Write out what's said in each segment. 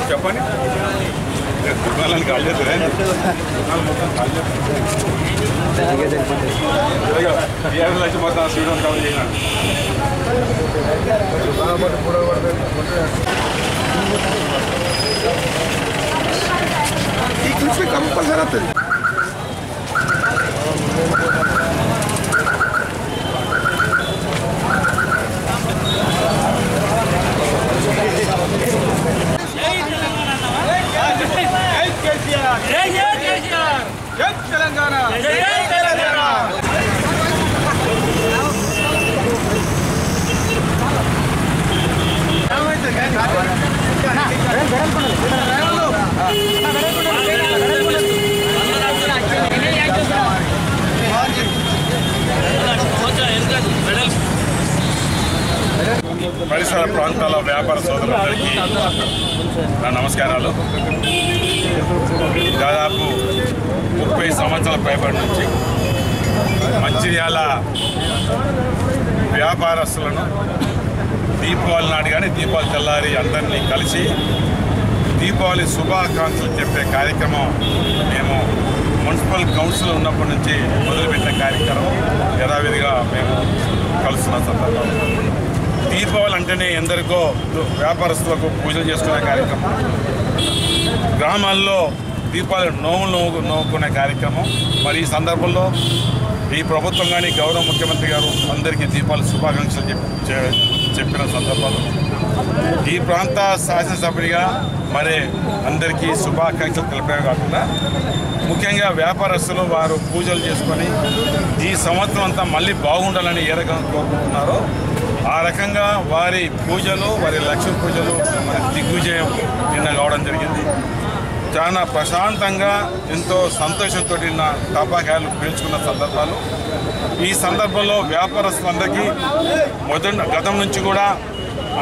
చెప్పండి దుకాణానికి కాలేదు మొత్తం స్వీట్ కవర్ చేసినాడు ఈ క్లిప్స్ కంపల్సరీ వస్తుంది. పరిసర ప్రాంతాల వ్యాపార సోదరులందరికీ నా నమస్కారాలు. దాదాపు 30 సంవత్సరాల పైబడి నుంచి మంచిర్యాల వ్యాపారస్తులను దీపావళి నాడు కానీ దీపావళి తెల్లారి అందరినీ కలిసి దీపావళి శుభాకాంక్షలు చెప్పే కార్యక్రమం మేము మున్సిపల్ కౌన్సిల్ ఉన్నప్పటి నుంచి మొదలుపెట్టిన కార్యక్రమం యథావిధిగా మేము కలుస్తున్న సందర్భం. దీపావళి అంటేనే ఎందరికో వ్యాపారస్తులకు పూజలు చేసుకునే కార్యక్రమం, గ్రామాల్లో దీపావళి నోవుకునే కార్యక్రమం. మరి ఈ సందర్భంలో ఈ ప్రభుత్వం కానీ గౌరవ ముఖ్యమంత్రి గారు అందరికీ దీపావళి శుభాకాంక్షలు చెప్పిన సందర్భాలు ఈ ప్రాంత శాసనసభ్యుడిగా మరి అందరికీ శుభాకాంక్షలు తెలిపే కాకుండా ముఖ్యంగా వ్యాపారస్తులు వారు పూజలు చేసుకొని ఈ సంవత్సరం అంతా మళ్ళీ బాగుండాలని ఏ రకంగా కోరుకుంటున్నారో ఆ రకంగా వారి పూజలు, వారి లక్ష్మీ పూజలు మరి దిగ్విజయం నిన్న కావడం జరిగింది. చాలా ప్రశాంతంగా ఎంతో సంతోషంతో టపాకాయలు పీల్చుకున్న సందర్భాలు. ఈ సందర్భంలో వ్యాపారస్తులందరికీ గతం నుంచి కూడా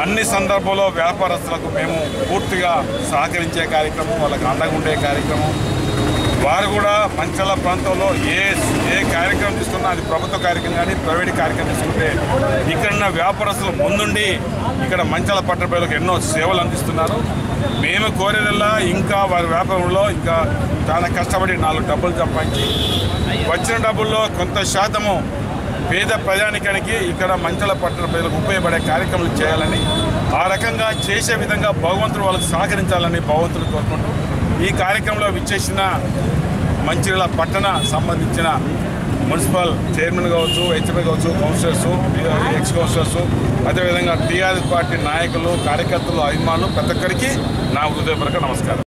అన్ని సందర్భాల్లో వ్యాపారస్తులకు మేము పూర్తిగా సహకరించే కార్యక్రమం, వాళ్ళకి అండగా ఉండే కార్యక్రమం. వారు కూడా మంచాల ప్రాంతంలో ఏ కార్యక్రమం తీసుకున్నా అది ప్రభుత్వ కార్యక్రమం కానీ ప్రైవేట్ కార్యక్రమం తీసుకుంటే ఇక్కడున్న వ్యాపారస్తులు ముందుండి ఇక్కడ మంచాల పట్టణ ప్రజలకు ఎన్నో సేవలు అందిస్తున్నారు. మేము కోరేదల్లా ఇంకా వారి వ్యాపారంలో ఇంకా చాలా కష్టపడి 4 డబ్బులు సంపాదించి వచ్చిన డబ్బుల్లో కొంత శాతము పేద ప్రజానికానికి ఇక్కడ మంచాల పట్టణ ప్రజలకు ఉపయోగపడే కార్యక్రమాలు చేయాలని, ఆ రకంగా చేసే విధంగా భగవంతుడు వాళ్ళకు సహకరించాలని భగవంతుడు కోరుకుంటూ ఈ కార్యక్రమంలో విచ్చేసిన మంచిర్యాల పట్టణ సంబంధించిన మున్సిపల్ చైర్మన్ కావచ్చు, హెచ్ఎంఏ కావచ్చు, కౌన్సిలర్స్, ఎక్స్ కౌన్సిలర్స్, అదేవిధంగా టీఆర్ఎస్ పార్టీ నాయకులు, కార్యకర్తలు, అభిమానులు ప్రతి ఒక్కరికి నా హృదయపూర్వక నమస్కారం.